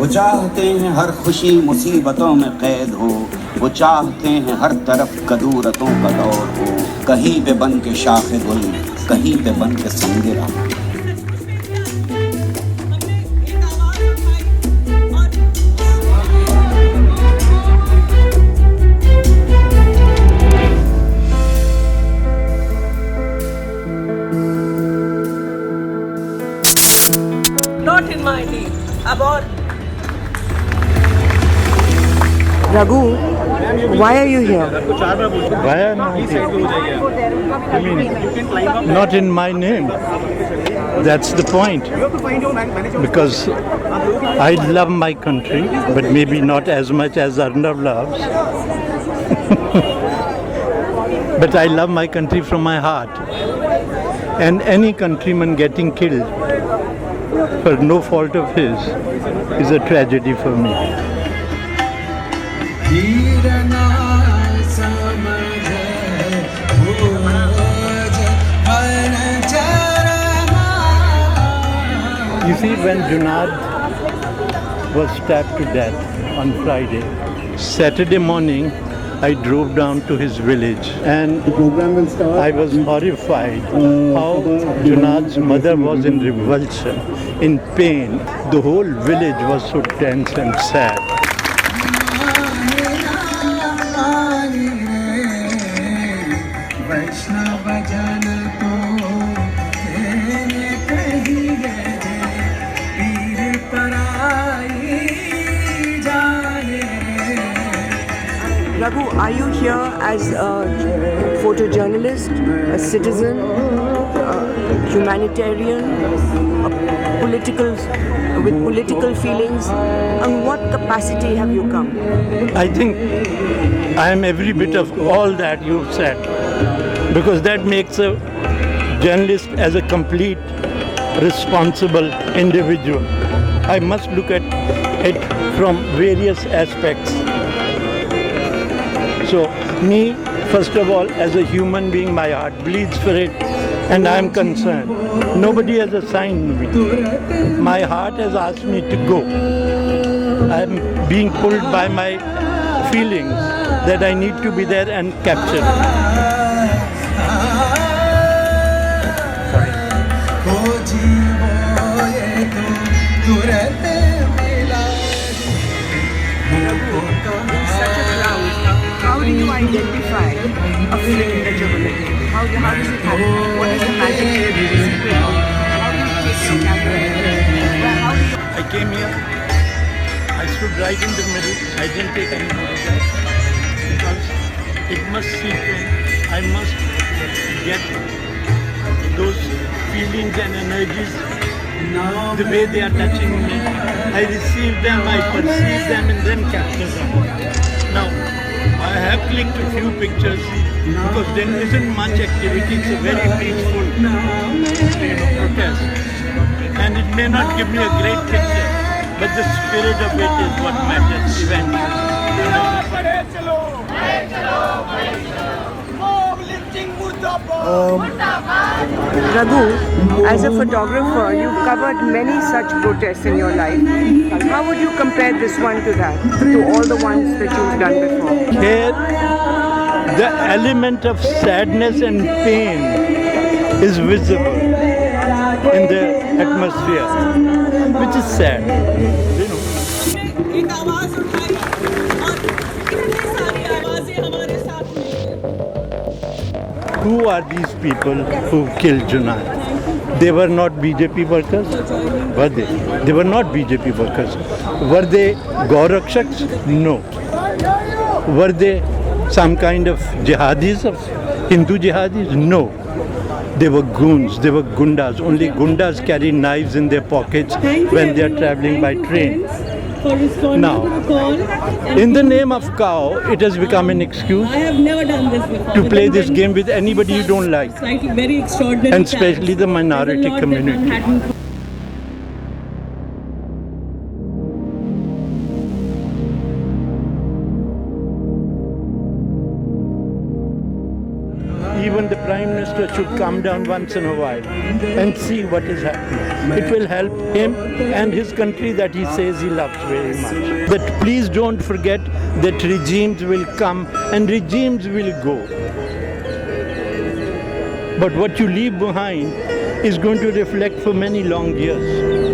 चाहते हैं हर खुशी मुसीबतों में कैद हो, वो चाहते हैं हर तरफ कदूरतों का दौर हो, कहीं पे बन के शाखे गुल, कहीं पे बन के संगिरा। Not in my league. Abort. Raghu, why are you here? Why am I here? I mean, not in my name. That's the point. Because I love my country, but maybe not as much as Arnav loves. But I love my country from my heart. And any countryman getting killed for no fault of his is a tragedy for me. You see, when Junaid was stabbed to death on Friday, Saturday morning I drove down to his village and I was horrified how Junaid's mother was in revulsion, in pain. The whole village was so tense and sad. Raghu, are you here as a photojournalist, a citizen, a humanitarian, with political feelings? In what capacity have you come? I think I am every bit of all that you've said, because that makes a journalist as a complete, responsible individual. I must look at it from various aspects. So, me, first of all, as a human being, my heart bleeds for it, and I am concerned. Nobody has assigned me. My heart has asked me to go. I am being pulled by my feelings that I need to be there and capture it. How do you identify a feeling that you're going to give? How does it happen? What is the magic secret? How do you take your camera? I came here, I stood right in the middle, I didn't take any photographs because it must seep in. I must get those feelings and energies the way they are touching me. I receive them, I perceive them and then capture them. Now, I have clicked a few pictures because there isn't much activity. It's a very peaceful protest. And it may not give me a great picture, but the spirit of it is what matters eventually. Raghu, as a photographer, you've covered many such protests in your life. How would you compare this one to that, to all the ones that you've done before? Here, the element of sadness and pain is visible in the atmosphere, which is sad. You know. एक आवाज उठाई और इतनी सारी आवाजें हमारे साथ में। Who are these people who killed Junaid? They were not BJP workers, were they? They were not BJP workers. Were they Gaurakshaks? No. Were they some kind of jihadis, of Hindu jihadis? No. They were goons, they were gundas. Only gundas carry knives in their pockets when they are traveling by train. Now, in the name of cow, it has become an excuse I have never done this before. to play this game with anybody you don't like, Slightly very extraordinary. and especially the minority community. Even the Prime Minister leader should come down once in a while and see what is happening. It will help him and his country that he says he loves very much. But please don't forget that regimes will come and regimes will go. But what you leave behind is going to reflect for many long years.